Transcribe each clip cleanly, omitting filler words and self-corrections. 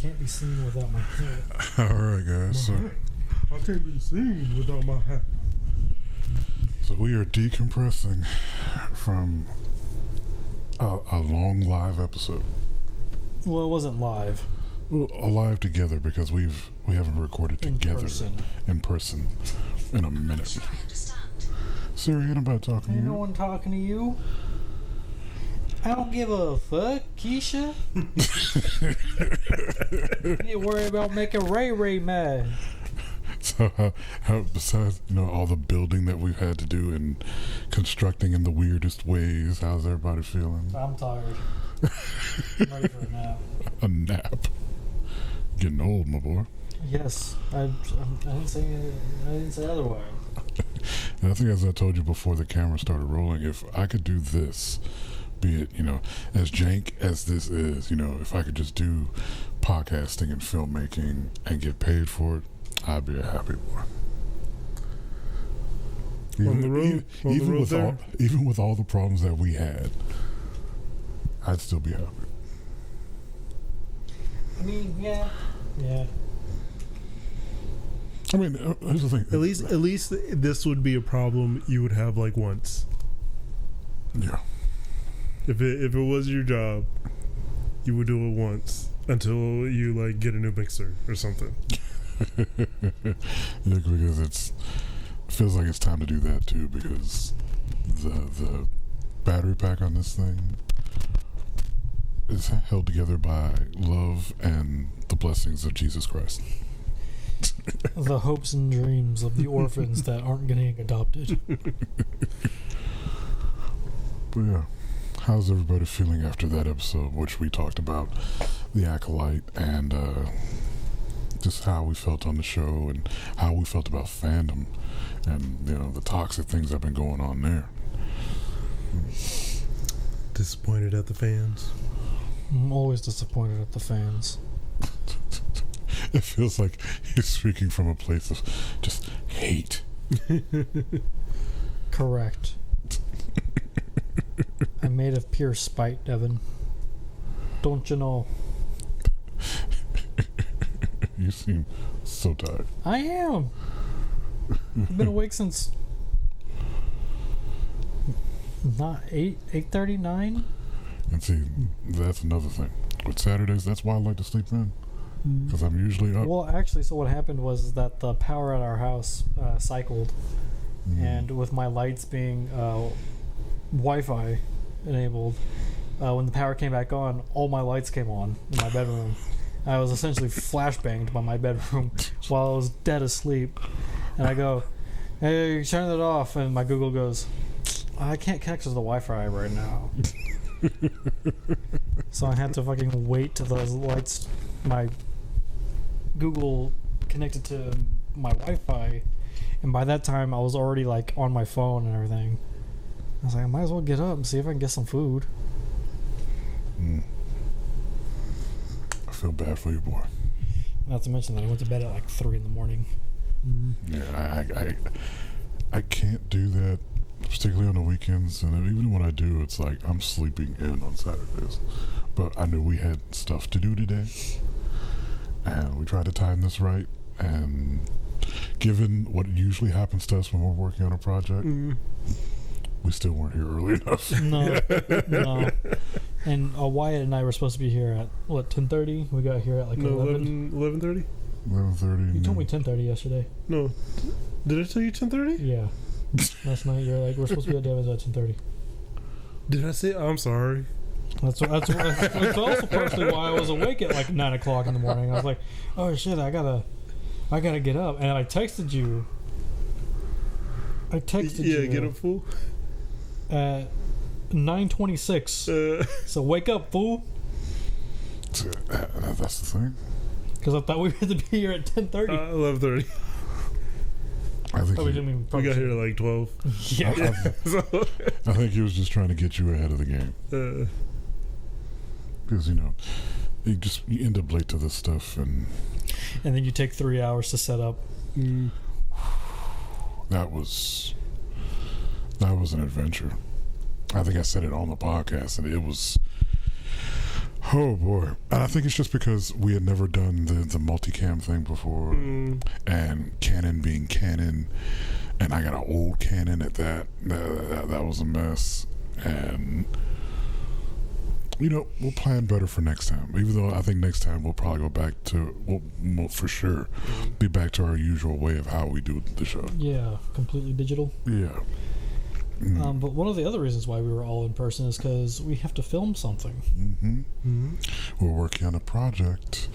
can't be seen without my hat. Alright, guys. So I can't be seen without my hat. So we are decompressing from a long live episode. Well, it wasn't live. Well, alive together because we haven't recorded together in person in a minute. Siri, ain't about talking to you. Ain't no one talking to you. I don't give a fuck, Keisha. You worry about making Ray mad. So how besides all the building that we've had to do and constructing in the weirdest ways, how's everybody feeling? I'm tired. I'm ready for a nap. A nap. Getting old, my boy. Yes, I didn't say otherwise. And I think, as I told you before the camera started rolling, if I could do this, be it as jank as this is, if I could just do podcasting and filmmaking and get paid for it, I'd be a happy boy. Even with all the problems that we had, I'd still be happy. I mean, yeah. I mean, here's the thing. At least this would be a problem you would have like once. Yeah. If it was your job, you would do it once until you like get a new mixer or something. Yeah, because it feels like it's time to do that too, because the battery pack on this thing is held together by love and the blessings of Jesus Christ. The hopes and dreams of the orphans that aren't getting adopted. But yeah, how's everybody feeling after that episode, which we talked about the Acolyte and just how we felt on the show and how we felt about fandom and the toxic things that have been going on there. Disappointed at the fans. I'm always disappointed at the fans. It feels like he's speaking from a place of just hate. Correct. I'm made of pure spite, Devin. Don't you know? You seem so tired. I am. I've been awake since not 8:39. And see, that's another thing. With Saturdays, that's why I like to sleep in. Because I'm usually up. Well, actually, so what happened was that the power at our house cycled. And with my lights being Wi-Fi enabled, when the power came back on, all my lights came on in my bedroom. I was essentially flashbanged by my bedroom while I was dead asleep. And I go, hey, turn it off. And my Google goes, I can't connect to the Wi-Fi right now. So I had to fucking wait till those lights, my Google connected to my Wi-Fi. And by that time, I was already like on my phone and everything. I was like, I might as well get up and see if I can get some food. I feel bad for you, boy. Not to mention that I went to bed at like 3 in the morning. Yeah, I can't do that, particularly on the weekends. And even when I do, it's like I'm sleeping in on Saturdays. But I knew we had stuff to do today. And we tried to time this right. And given what usually happens to us when we're working on a project, we still weren't here early enough. No. And Wyatt and I were supposed to be here at, 10:30? We got here at like 11. 11:30? 11:30. You told me 10:30 yesterday. No. Did I tell you 10:30? Yeah. Last night you're like, we're supposed to be at David's at 10:30. Did I say? I'm sorry. That's also partially why I was awake at like 9 o'clock in the morning. I was like, oh shit, I gotta get up. And I texted you. Yeah, get up, fool. At 9:26. So wake up, fool. That's the thing. Because I thought we had to be here at 10:30. 11:30. I think we got here at like 12. Yeah. I think he was just trying to get you ahead of the game. Because you end up late to this stuff, and then you take 3 hours to set up. That was an adventure. I think I said it on the podcast, and it was Oh boy, and I think it's just because we had never done the multicam thing before, and Canon being Canon, and I got an old Canon at that. That was a mess, and we'll plan better for next time. Even though I think next time we'll probably go back to we'll for sure be back to our usual way of how we do the show. Yeah, completely digital. Yeah. But one of the other reasons why we were all in person is because we have to film something. We're working on a project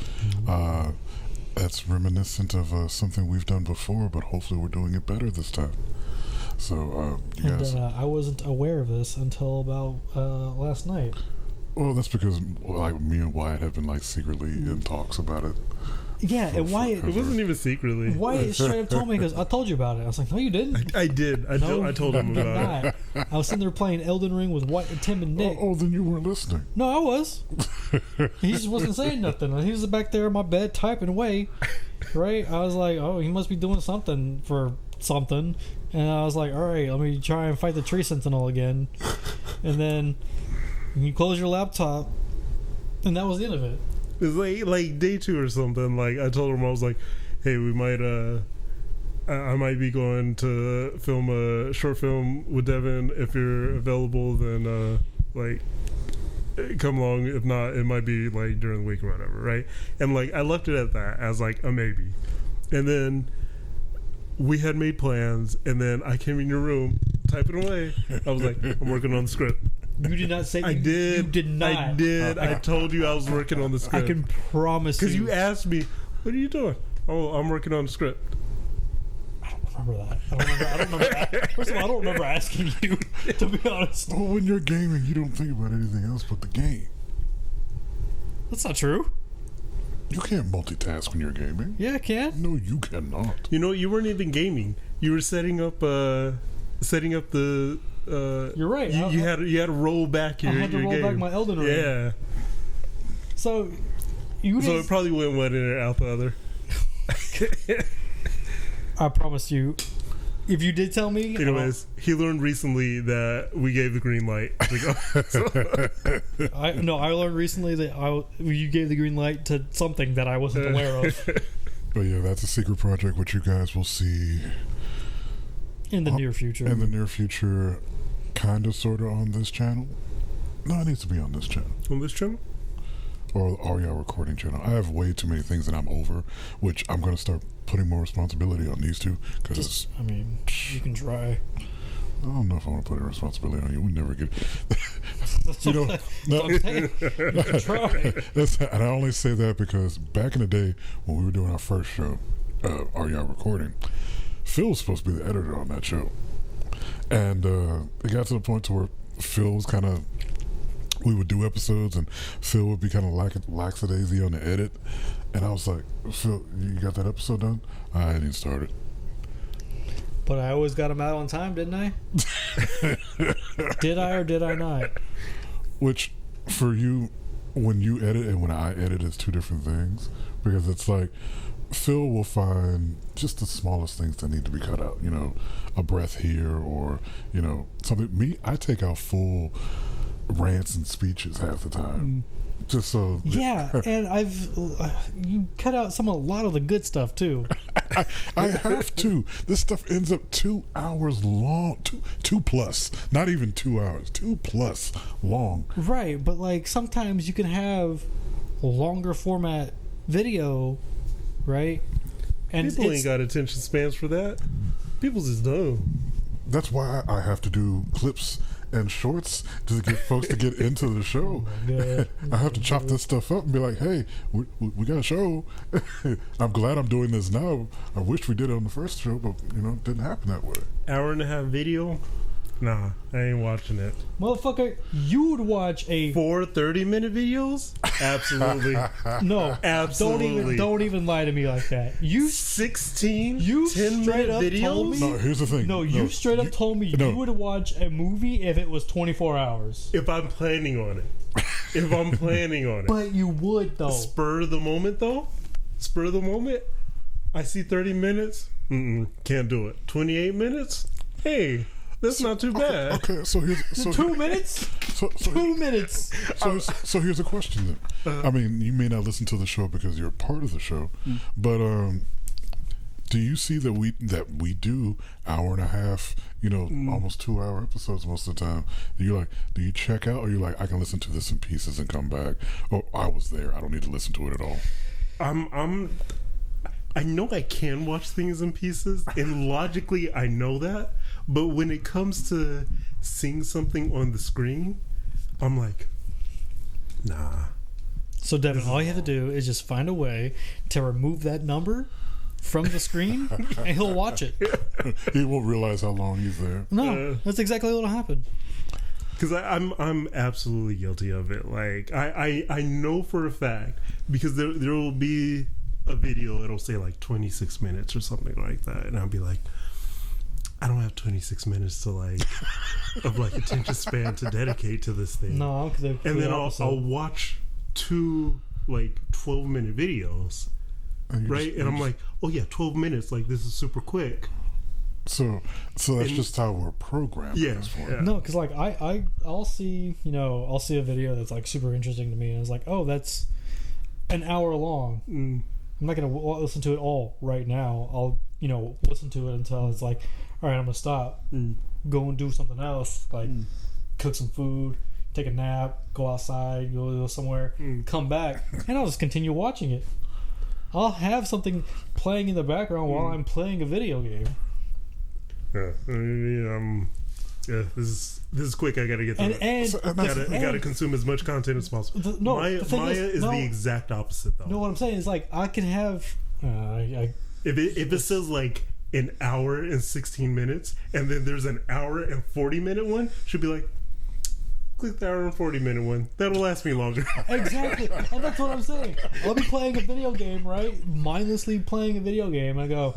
that's reminiscent of something we've done before, but hopefully we're doing it better this time. So, you guys... I wasn't aware of this until about last night. Well, that's because me and Wyatt have been secretly in talks about it. Yeah, and Wyatt... It wasn't even secretly. Wyatt straight up told me, because I told you about it. I was like, no, you didn't. I did. I told him about it. I was sitting there playing Elden Ring with Wyatt and Tim and Nick. Oh, then you weren't listening. No, I was. He just wasn't saying nothing. He was back there in my bed typing away, right? I was like, oh, he must be doing something for something. And I was like, all right, let me try and fight the tree sentinel again. And then you close your laptop, and that was the end of it. It was like day 2 or something. I told him, I was like, hey, we might I might be going to film a short film with Devin. If you're available, then come along. If not, it might be during the week or whatever, right? And I left it at that as a maybe. And then we had made plans, and then I came in your room typing away. I was like, I'm working on the script. You did not say. I did. You did not. I did. I told you I was working on the script. I can promise you. Because you asked me, what are you doing? Oh, I'm working on the script. I don't remember that. I don't remember that. First of all, I don't remember asking you, to be honest. Well, when you're gaming, you don't think about anything else but the game. That's not true. You can't multitask when you're gaming. Yeah, I can. No, you cannot. You weren't even gaming. You were setting up the... You're right. You had to roll back your game. I had to roll back my Elden Ring. Yeah. So it probably went one in or out the other. I promise you. If you did tell me... Anyways, he learned recently that we gave the green light. I learned recently that you gave the green light to something that I wasn't aware of. But yeah, that's a secret project which you guys will see... In the near future. In the near future, kind of, sort of on this channel. No, it needs to be on this channel. On this channel? Or our recording channel. I have way too many things that I'm over, which I'm going to start putting more responsibility on these two. Because you can try. I don't know if I want to put any responsibility on you. We never get... You can try. And I only say that because back in the day when we were doing our first show, REI Recording, Phil was supposed to be the editor on that show. And it got to the point to where Phil was kind of... We would do episodes and Phil would be kind of lackadaisy on the edit. And I was like, Phil, you got that episode done? I didn't start it. But I always got them out on time, didn't I? Did I or did I not? Which, for you, when you edit and when I edit, it's two different things. Because it's like, Phil will find just the smallest things that need to be cut out. You know, a breath here or, you know, something. Me, I take out full rants and speeches half the time. Just so. Yeah, and you cut out a lot of the good stuff too. I have to. This stuff ends up 2 hours long. Two plus. Not even 2 hours. 2+ long. Right, but like sometimes you can have a longer format video, right? And people ain't got attention spans for that. People just dumb. That's why I have to do clips and shorts to get folks to get into the show. I have to chop this stuff up and be like, hey, we got a show. I'm glad I'm doing this now. I wish we did it on the first show, but it didn't happen that way. Hour and a half video? Nah, I ain't watching it. Motherfucker, you would watch 4 30-minute videos? Absolutely. No, absolutely. Don't even lie to me like that. You 16 you 10-minute videos? Told me, no, here's the thing. You straight up told me you would watch a movie if it was 24 hours. If I'm planning on it. But you would though. Spur of the moment though? Spur of the moment? I see 30 minutes? Can't do it. 28 minutes? Hey. That's not too bad. Okay, so here's 2 minutes. so 2 minutes. so here's a question then. I mean, you may not listen to the show because you're part of the show, but do you see that we do hour and a half, almost 2 hour episodes most of the time? Do you check out, or you're like, I can listen to this in pieces and come back? Oh, I was there. I don't need to listen to it at all. I know I can watch things in pieces, and logically I know that, but when it comes to seeing something on the screen, I'm like, nah. So Devin, all you have to do is just find a way to remove that number from the screen, and he'll watch it. He won't realize how long he's there. No, that's exactly what'll happen. Because I'm absolutely guilty of it. Like I know for a fact, because there will be a video, it'll say like 26 minutes or something like that, and I'll be like, I don't have 26 minutes to of attention span to dedicate to this thing. No, and then I'll watch 2 12-minute videos, right? And I'm like, oh yeah, 12 minutes. Like, this is super quick. So that's just how we're programmed. Yeah. No, because I'll see a video that's like super interesting to me, and it's like, oh, that's an hour long. I'm not gonna listen to it all right now. I'll listen to it until it's like, all right, I'm gonna stop, go and do something else, like cook some food, take a nap, go outside, go somewhere, come back, and I'll just continue watching it. I'll have something playing in the background while I'm playing a video game. Yeah, this is quick. I gotta get through it. I gotta consume as much content as possible. Maya is the exact opposite, though. No, what I'm saying is, like, I can have if it says like an hour and 16 minutes, and then there's an hour and 40-minute one, should be like, click the hour and 40-minute one. That'll last me longer. Exactly, and that's what I'm saying. I'll be playing a video game, right? Mindlessly playing a video game. I go,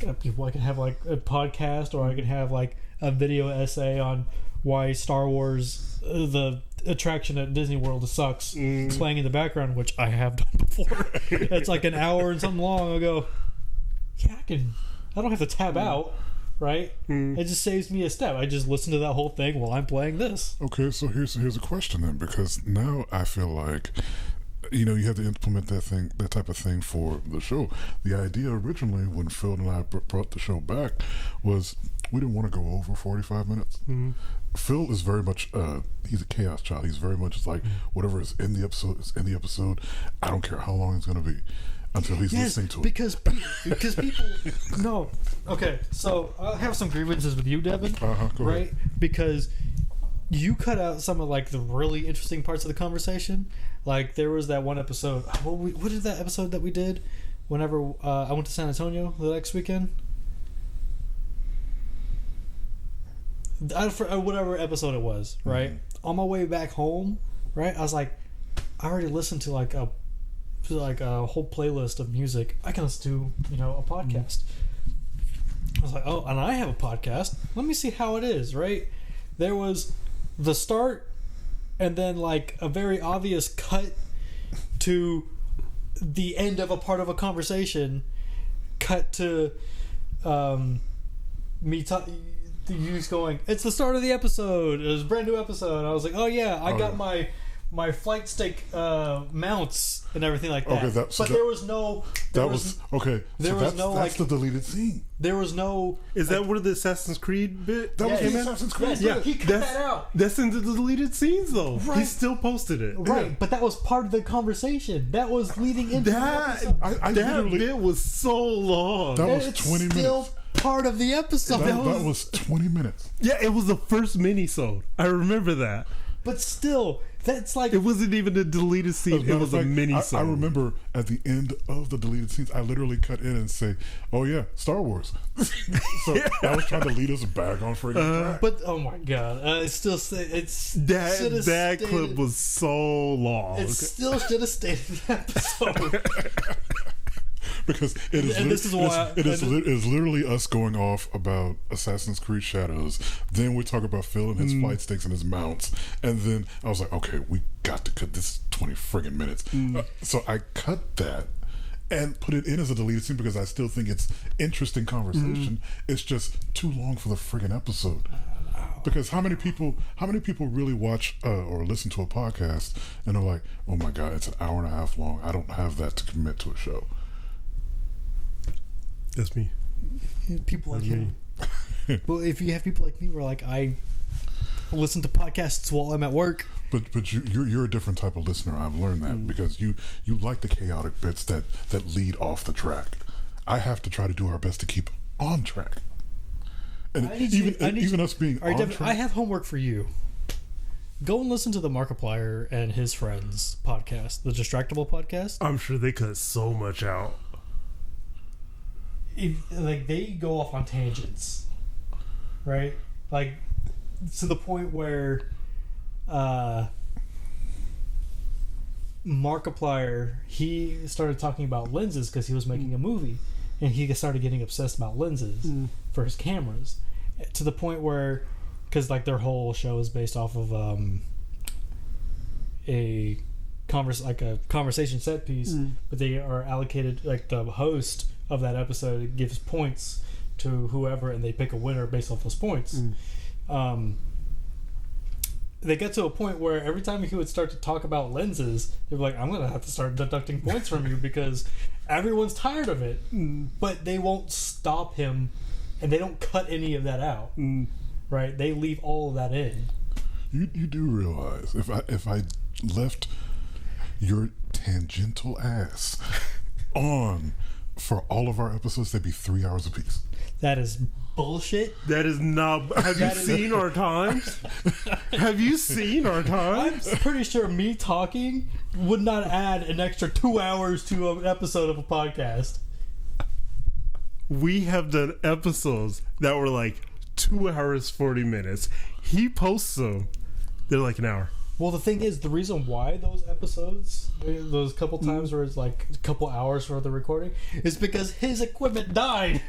I can have like a podcast, or I can have like a video essay on why Star Wars, the attraction at Disney World, sucks, playing in the background, which I have done before. It's like an hour and something long. I go, yeah, I don't have to tab out, right? It just saves me a step. I just listen to that whole thing while I'm playing this. Okay, so here's a question then, because now I feel like, you have to implement that type of thing for the show. The idea originally, when Phil and I brought the show back, was we didn't want to go over 45 minutes. Phil is very much he's a chaos child. He's very much like, whatever is in the episode is in the episode. I don't care how long it's going to be until he's listening to it. Because people no. Okay, so I have some grievances with you, Devin. Go right ahead. Because you cut out some of like the really interesting parts of the conversation. Like, there was that one episode. What is that episode that we did whenever I went to San Antonio the next weekend? Whatever episode it was, right? On my way back home, right? I was like, I already listened to like a whole playlist of music. I can listen to a podcast. I was like, oh, and I have a podcast. Let me see how it is, right? There was the start, and then like a very obvious cut to the end of a part of a conversation, cut to me you going, it's the start of the episode, it was a brand new episode. I was like, oh yeah, I got my flight stick mounts and everything like that. Okay, there was no that's the deleted scene. There was no. Is that where the Assassin's Creed bit? That was the Assassin's Creed. Yeah, he cut that out. That's in the deleted scenes, though. Right. He still posted it. Right, but that was part of the conversation. That was leading into that bit was so long. That was 20 minutes. Still part of the episode. That was 20 minutes. Yeah, it was the first mini-sode. I remember that. But still, that's like... It wasn't even a deleted scene. It was a mini-sode. I remember at the end of the deleted scenes, I literally cut in and say, oh yeah, Star Wars. So I was trying to lead us back on friggin' track. But, oh my God. It's still... That clip was so long. It still should have stayed in the episode. Because it is literally us going off about Assassin's Creed Shadows. Then we talk about Phil and his flight sticks and his mounts. And then I was like, okay, we got to cut this 20 friggin' minutes. So I cut that. and put it in as a deleted scene because I still think it's interesting conversation. It's just too long for the friggin' episode. Because how many people really watch or listen to a podcast and are like, oh my god, it's an hour and a half long. I don't have that to commit to a show. That's me. People like him. Well, if you have people like me, where like I listen to podcasts while I'm at work. But you're a different type of listener. I've learned that because you like the chaotic bits that lead off the track. I have to try to do our best to keep on track. And even us being on track. I have homework for you. Go and listen to the Markiplier and his friends podcast, the Distractable podcast. I'm sure they cut so much out. Like they go off on tangents, right? Like to the point where Markiplier, he started talking about lenses because he was making a movie, and he started getting obsessed about lenses for his cameras, to the point where, because like their whole show is based off of a conversation set piece, but they are allocated, like the host of that episode gives points to whoever, and they pick a winner based off those points. They get to a point where every time he would start to talk about lenses, they were like, I'm going to have to start deducting points from you because everyone's tired of it. But they won't stop him, and they don't cut any of that out. Right? They leave all of that in. You do realize if I left your tangential ass on for all of our episodes, they'd be 3 hours apiece. That is bullshit. That is not. Have you seen our times? Have you seen our times? I'm pretty sure me talking would not add an extra 2 hours to an episode of a podcast. We have done episodes that were like 2 hours 40 minutes. He posts them. They're like an hour. Well, the thing is, the reason why those episodes, those couple times where it's like a couple hours for the recording, is because his equipment died.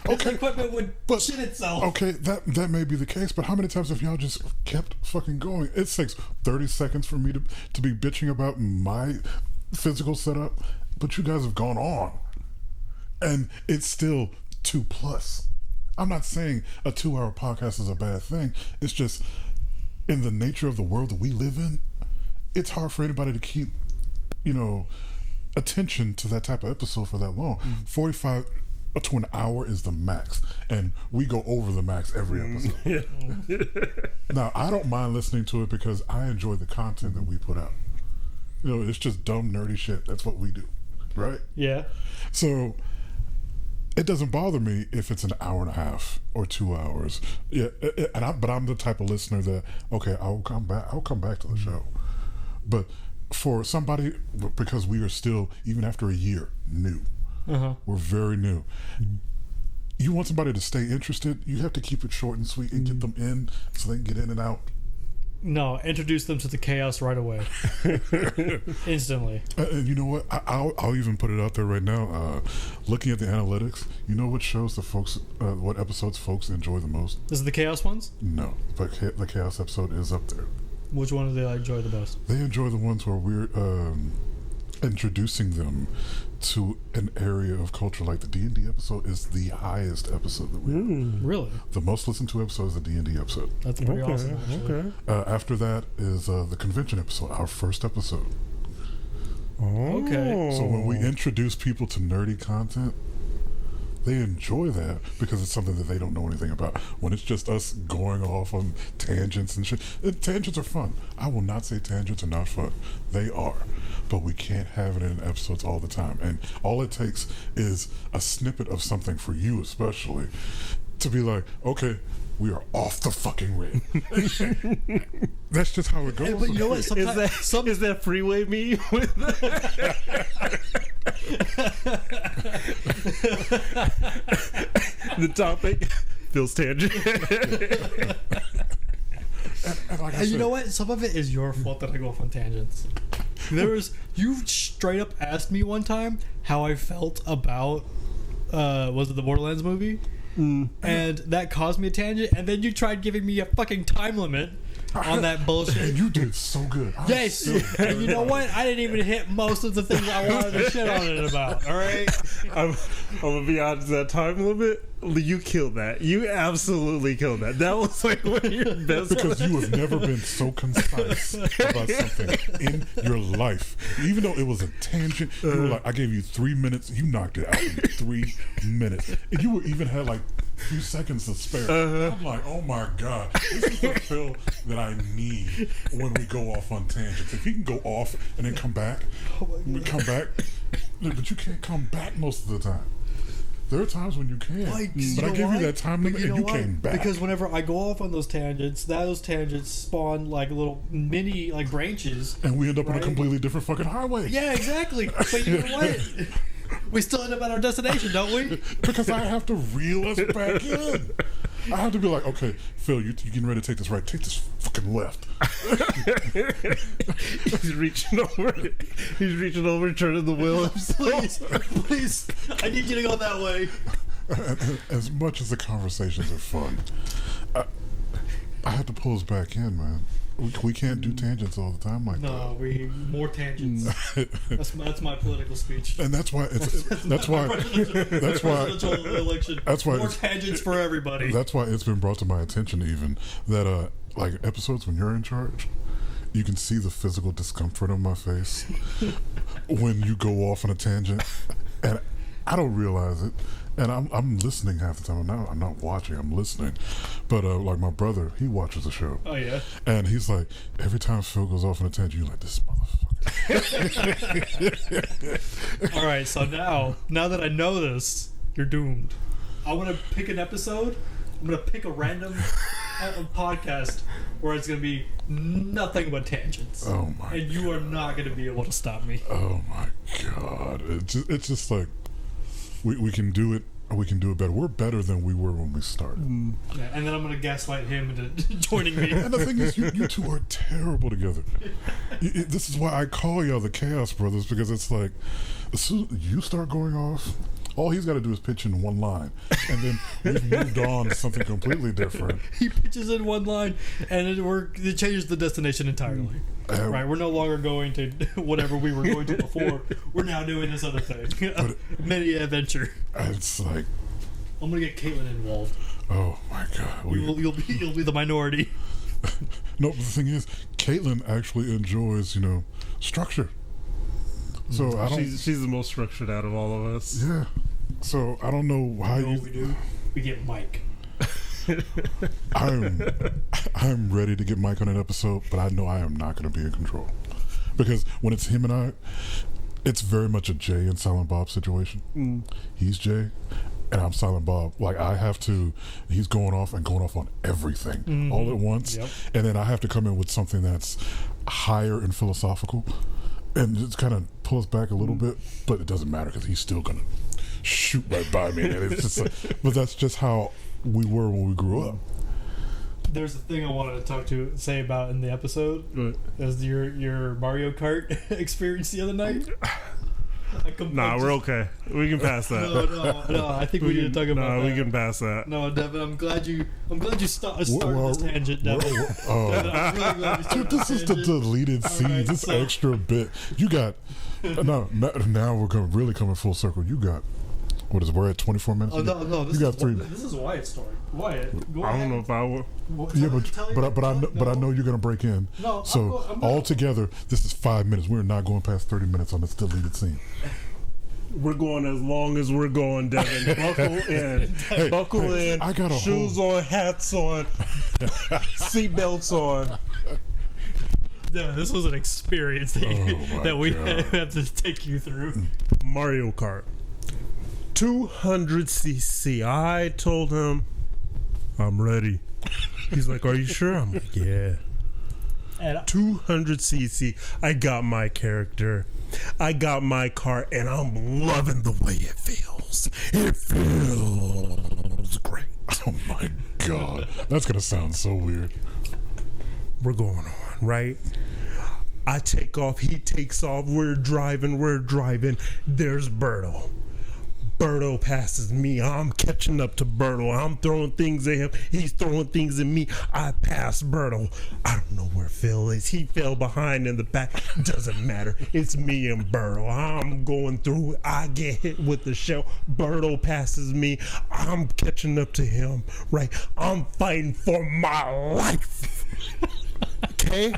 His equipment would shit itself. Okay, that may be the case, but how many times have y'all just kept fucking going? It takes 30 seconds for me to be bitching about my physical setup, but you guys have gone on. And it's still 2+. I'm not saying a 2-hour podcast is a bad thing. It's just, in the nature of the world that we live in, it's hard for anybody to keep, attention to that type of episode for that long. 45 to an hour is the max, and we go over the max every episode. Now, I don't mind listening to it because I enjoy the content that we put out. It's just dumb, nerdy shit. That's what we do, right? Yeah. So it doesn't bother me if it's an hour and a half or 2 hours. Yeah, but I'm the type of listener that, okay, I'll come back to the show. But for somebody, because we are still, even after a year, new. We're very new. You want somebody to stay interested, you have to keep it short and sweet and get them in so they can get in and out. No, introduce them to the chaos right away. Instantly. And you know what? I'll even put it out there right now. Looking at the analytics, you know what shows the folks, what episodes folks enjoy the most? This is the chaos ones? No, but the chaos episode is up there. Which one do they enjoy the most? They enjoy the ones where we're introducing them to an area of culture. Like the D&D episode is the highest episode that we have. Really? The most listened to episode is the D&D episode. That's pretty awesome, actually. Okay. After that is the convention episode, our first episode. Okay. So when we introduce people to nerdy content, they enjoy that because it's something that they don't know anything about. When it's just us going off on tangents and shit, tangents are fun. I will not say tangents are not fun. They are. But we can't have it in episodes all the time. And all it takes is a snippet of something for you especially to be like, okay, we are off the fucking rig. That's just how it goes. But you know what? Is that freeway me with the topic? Phil's tangent. And like I And you said, know what? Some of it is your fault that I go off on tangents. You straight up asked me one time how I felt about was it the Borderlands movie? And that caused me a tangent, and then you tried giving me a fucking time limit on that bullshit. And you did so good. Yes, and you know what? I didn't even hit most of the things I wanted to shit on it about. All right, I'm gonna be honest. That time limit, you killed that. You absolutely killed that. That was like one of your best. Because you have never been so concise about something in your life. Even though it was a tangent, you were like, I gave you 3 minutes. You knocked it out in 3 minutes. And you even had like a few seconds to spare. I'm like, oh my God. This is the Phil that I need when we go off on tangents. If he can go off and then come back, but you can't come back most of the time. There are times when you can, but I gave you that time limit and you came back. Because whenever I go off on those tangents spawn like little mini like branches, and we end up on a completely different fucking highway. Yeah, exactly. But you know what? We still end up at our destination, don't we? Because I have to reel us back in. I have to be like, okay, Phil, you getting ready to take this right? Take this fucking left. He's reaching over, turning the wheel. Please, I need you to go that way. As much as the conversations are fun, I have to pull us back in, man. We can't do tangents all the time like that. No, more tangents. That's my political speech. And that's why that's why more tangents for everybody. That's why it's been brought to my attention even that like episodes when you're in charge, you can see the physical discomfort on my face when you go off on a tangent, and I don't realize it. And I'm listening half the time. I'm not watching. I'm listening. But like my brother, he watches the show. Oh yeah. And he's like, every time Phil goes off on a tangent, you're like, this motherfucker. All right. So now that I know this, you're doomed. I want to pick an episode. I'm gonna pick a random podcast where it's gonna be nothing but tangents. Oh my! And you are not gonna be able to stop me. Oh my God! It's just like. We can do it. We can do it better. We're better than we were when we started. Yeah, and then I'm going to gaslight him into joining me. And the thing is, you two are terrible together. This is why I call y'all the Chaos Brothers, because it's like, as soon as you start going off, all he's got to do is pitch in one line, and then we've moved on to something completely different. He pitches in one line, and it changes the destination entirely. Right, we're no longer going to whatever we were going to before. We're now doing this other thing, mini adventure. It's like I'm gonna get Caitlin involved. Oh my God! You'll be the minority. No, but the thing is, Caitlin actually enjoys structure. So I don't. She's the most structured out of all of us. Yeah. So I don't know how what we do. We get Mike. I'm ready to get Mike on an episode, but I know I am not going to be in control, because when it's him and I, it's very much a Jay and Silent Bob situation. He's Jay, and I'm Silent Bob. Like he's going off on everything all at once, and then I have to come in with something that's higher and philosophical, and just kind of pull us back a little bit. But it doesn't matter because he's still gonna shoot right by me, and it's just but that's just how we were when we grew up. There's a thing I wanted to say about in the episode. What? As your Mario Kart experience the other night. We're okay. We can pass that. No. I think we need to talk about that. No, we can pass that. No, Devin, I'm glad you started this tangent, Devin. Devin, I'm really glad you started this is the deleted scene. Right, this extra bit. You got now we're really coming full circle. You got. What is it? We're at 24 minutes. Oh no! You got 3. This is Wyatt's story. Wyatt, go I ahead. don't know if I will. But I know you're gonna break in. No, so all together, this is 5 minutes. We're not going past 30 minutes on this deleted scene. We're going as long as we're going, Devin. Buckle in. Buckle in. I got shoes on, hats on, seatbelts on. Yeah, this was an experience that we have to take you through. Mario Kart. 200cc. I told him, I'm ready. He's like, are you sure? I'm like, yeah. 200cc. I got my character. I got my car, and I'm loving the way it feels. It feels great. Oh my God. That's going to sound so weird. We're going on, right? I take off. He takes off. We're driving. There's Berto. Birdo passes me. I'm catching up to Birdo. I'm throwing things at him. He's throwing things at me. I pass Birdo. I don't know where Phil is. He fell behind in the back. Doesn't matter. It's me and Birdo. I'm going through. I get hit with the shell. Birdo passes me. I'm catching up to him. Right? I'm fighting for my life. Okay?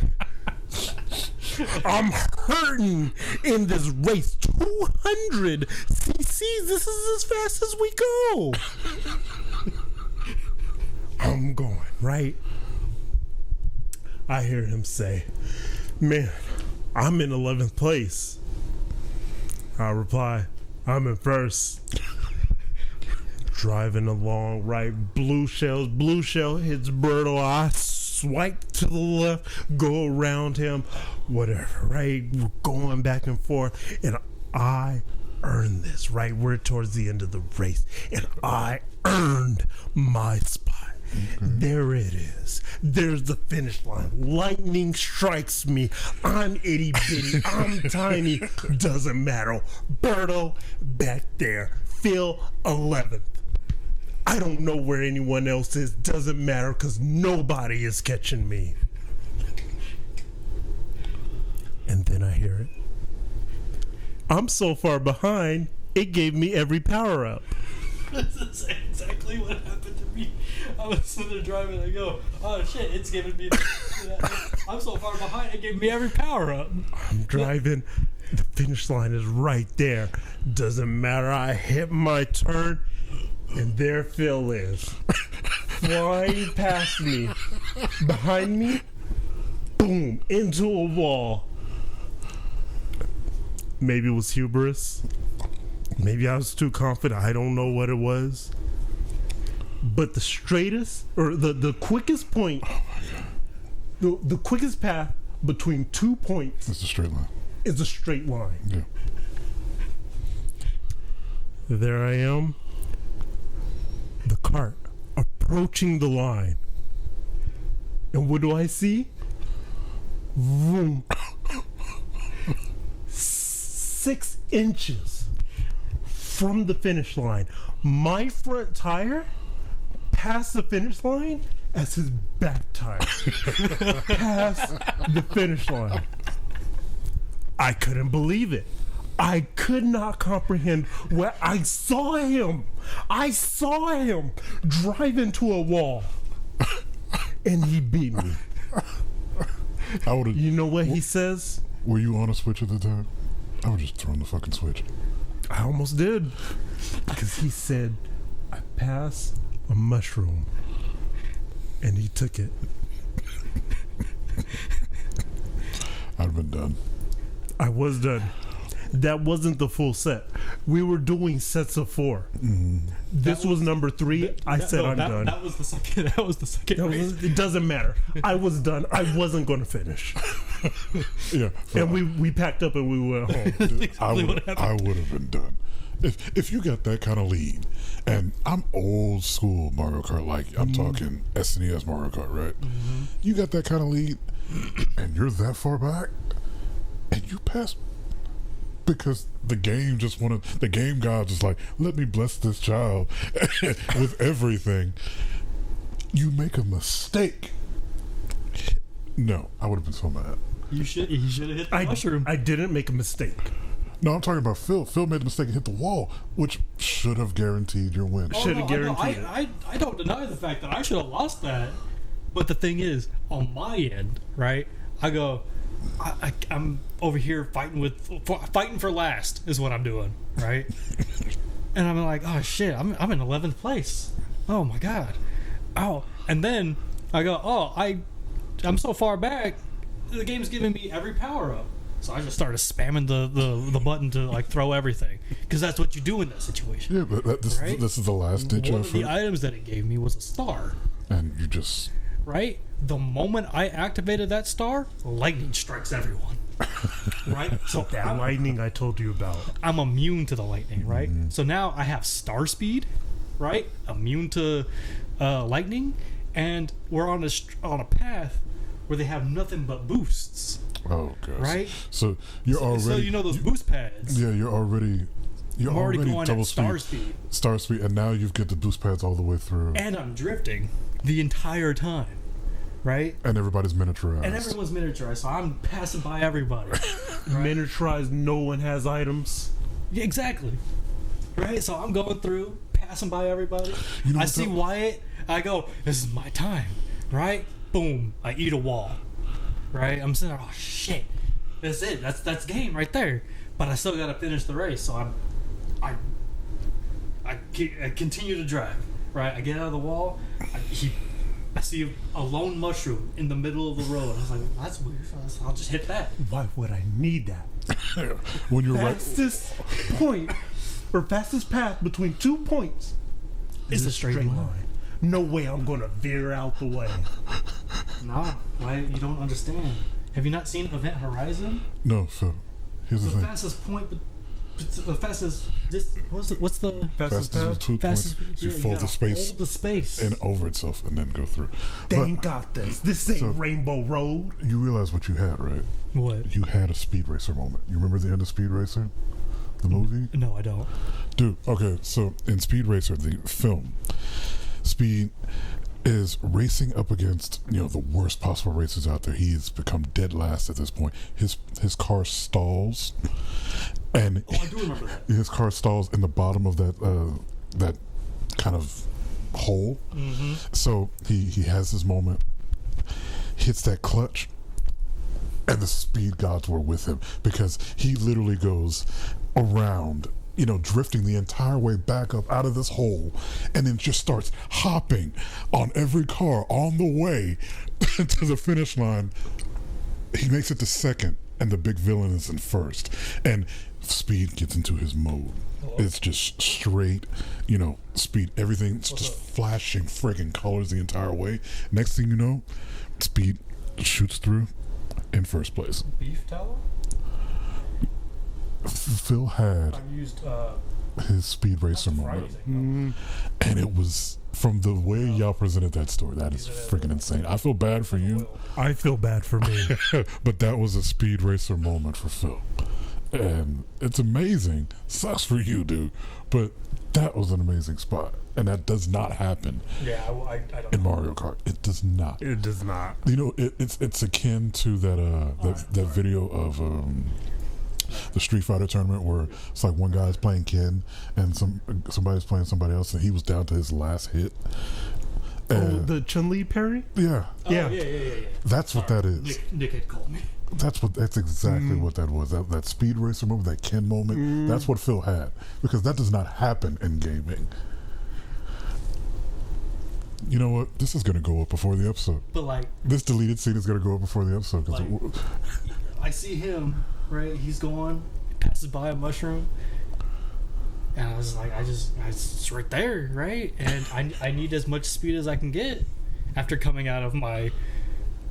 I'm hurting in this race. 200 cc's. This is as fast as we go. I'm going, right? I hear him say, man, I'm in 11th place. I reply, I'm in first. Driving along, right? Blue shell hits Birdo. I swipe to the left, go around him, whatever, right? We're going back and forth, and I earned this, right? We're towards the end of the race, and I earned my spot. There it is. There's the finish line. Lightning strikes me. I'm itty bitty. I'm tiny. Doesn't matter. Birdo back there. Phil 11th. I don't know where anyone else is. Doesn't matter because nobody is catching me. And then I hear it. I'm so far behind, it gave me every power up. That's exactly what happened to me. I was sitting there driving and I go, oh shit, it's giving me. I'm so far behind, it gave me every power up. I'm driving. The finish line is right there. Doesn't matter. I hit my turn. And there Phil is, flying past me, behind me, boom, into a wall. Maybe it was hubris. Maybe I was too confident. I don't know what it was. But the straightest, or the quickest point, the quickest path between 2 points It's a straight line. Is a straight line. Yeah. There I am. The cart approaching the line. And what do I see? Vroom. 6 inches from the finish line. My front tire passed the finish line as his back tire passed the finish line. I couldn't believe it. I could not comprehend what I saw him. I saw him drive into a wall, and he beat me. I would have. You know what he says? Were you on a switch at the time? I would just throw the fucking switch. I almost did, because he said, "I passed a mushroom," and he took it. I'd have been done. I was done. That wasn't the full set. We were doing sets of 4. Mm-hmm. This was number 3. I'm done. That was the second. That was the second race. It doesn't matter. I was done. I wasn't going to finish. Yeah, and we packed up and we went home. Dude, I would have been done. If you got that kind of lead, and I'm old school Mario Kart, like I'm talking SNES Mario Kart, right? Mm-hmm. You got that kind of lead, and you're that far back, and you pass. Because the game god just like, let me bless this child with everything. You make a mistake. No, I would have been so mad. You should have hit the mushroom. I didn't make a mistake. No, I'm talking about Phil. Phil made the mistake and hit the wall, which should have guaranteed your win. Should have guaranteed it. I don't deny the fact that I should have lost that. But the thing is, on my end, right, I go, I'm over here fighting for last is what I'm doing, right? And I'm like, oh shit, I'm in 11th place. Oh my god. Oh, and then I go, I'm so far back, the game's giving me every power up. So I just started spamming the button to like throw everything, because that's what you do in that situation. Yeah, but this is the last ditch effort. One of the items that it gave me was a star. And you just... Right? The moment I activated that star, lightning strikes everyone. Right? So that lightning I told you about. I'm immune to the lightning, right? Mm-hmm. So now I have star speed, right? Immune to lightning, and we're on a path where they have nothing but boosts. Oh gosh. Right? So you're already... So you know those boost pads. Yeah, you're already You're I'm already going double at star speed. Star speed, and now you've got the boost pads all the way through. And I'm drifting the entire time, right? And everybody's miniaturized. And everyone's miniaturized, so I'm passing by everybody. Right? Miniaturized, no one has items. Yeah, exactly. Right? So I'm going through, passing by everybody. You know I what see Wyatt. I go, this is my time. Right? Boom. I eat a wall. Right? I'm sitting there, oh shit. That's it. That's game right there. But I still got to finish the race. So I continue to drive. Right? I get out of the wall. I see a lone mushroom in the middle of the road. I was like, well, that's weird. I'll just hit that. Why would I need that? When you're Fastest point or fastest path between 2 points It's a straight line. No way I'm gonna veer out the way. No, why you don't understand? Have you not seen Event Horizon? No, Phil. Here's the The thing. fastest point, the fastest. What's the Fastest is 2 fastest? points. You yeah, fold gotta the space hold the space. and over itself and then go through. They But ain't got this. This ain't So- Rainbow Road. you realize what you had, right? What? You had a Speed Racer moment. You remember the end of Speed Racer? The movie? No, I don't. Dude, okay, so in Speed Racer, the film, Speed is racing up against, the worst possible racers out there. He's become dead last at this point. His car stalls, and Oh, I do remember that. his car stalls in the bottom of that kind of hole. Mm-hmm. So he has his moment, hits that clutch, and the speed gods were with him because he literally goes around, drifting the entire way back up out of this hole, and then just starts hopping on every car on the way to the finish line. He makes it to second, and the big villain is in first, and Speed gets into his mode. It's just straight, speed. Everything's just flashing friggin' colors the entire way. Next thing you know, Speed shoots through in first place. Beef tallow? Phil had I've used. his Speed Racer moment, and it was from the way y'all presented that story. That is freaking insane. I feel bad for you, I feel bad for me. but that was a Speed Racer moment for Phil, and it's amazing. Sucks for you, dude, but that was an amazing spot, and that does not happen Yeah, I don't. in Mario Kart. It does not. It does not. It's akin to that video of the Street Fighter tournament where it's like one guy's playing Ken and somebody's playing somebody else, and he was down to his last hit. The Chun-Li parry? Yeah, Oh, yeah. that's what that is. Nick had called me. That's exactly what that was. That Speed Racer moment, that Ken moment. That's what Phil had, because that does not happen in gaming. You know what? This is going to go up before the episode. But like, This deleted scene is going to go up before the episode. Cause I see him, right? He's going, passes by a mushroom, and I was like, it's right there, right? And I need as much speed as I can get after coming out of my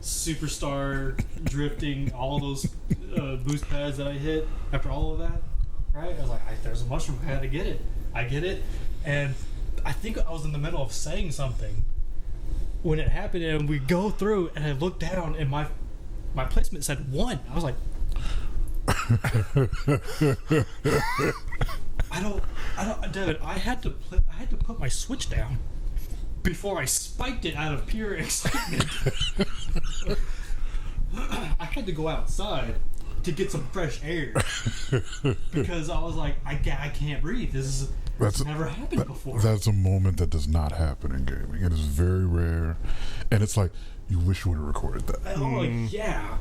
superstar drifting, all those boost pads that I hit. After all of that, right? I was like, there's a mushroom. I had to get it. I get it, and I think I was in the middle of saying something when it happened, and we go through, and I looked down, and my placement said 1. I was like, I don't, dude. I had to put my Switch down before I spiked it out of pure excitement. I had to go outside to get some fresh air because I was like, I can't breathe. This never happened before. That's a moment that does not happen in gaming. It is very rare, and it's like you wish you would have recorded that. Oh yeah.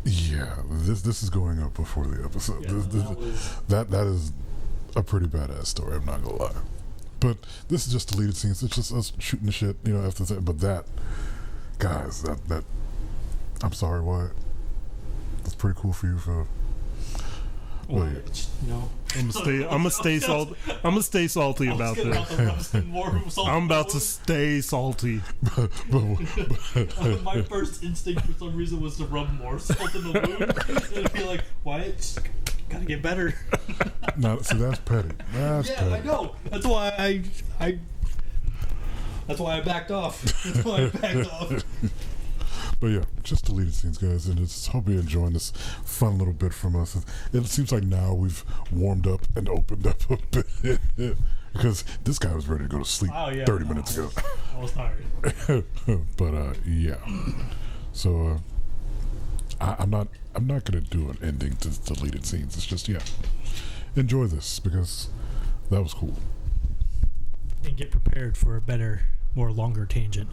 Yeah, this is going up before the episode. Yeah, that is a pretty badass story. I'm not gonna lie, but this is just deleted scenes. It's just us shooting the shit, after that. But that, guys, that I'm sorry, Wyatt. That's pretty cool for you, Phil. Or, I'm gonna stay salty. I'm gonna stay salty about this. I'm about to stay salty. My first instinct for some reason was to rub more salt in the wound and be like, Wyatt, gotta get better. No, see, that's petty. That's petty. I know. That's why I backed off. But yeah, just deleted scenes, guys, and it's hope you're enjoying this fun little bit from us. It seems like now we've warmed up and opened up a bit because this guy was ready to go to sleep 30 minutes ago. I was tired. But yeah, so I'm not gonna do an ending to deleted scenes. It's just enjoy this because that was cool. And get prepared for a better, more longer tangent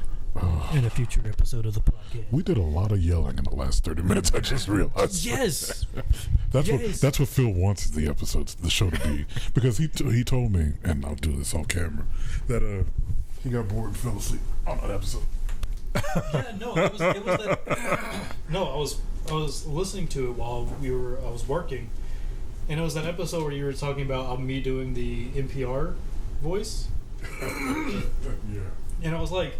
in a future episode of the podcast. We did a lot of yelling in the last 30 minutes. I just realized. Yes. That's what Phil wants the episodes, the show to be, because he told me, and I'll do this on camera, that he got bored and fell asleep on that episode. Yeah, no, it was that. No, I was listening to it while I was working, and it was that episode where you were talking about me doing the NPR voice. Yeah. And I was like,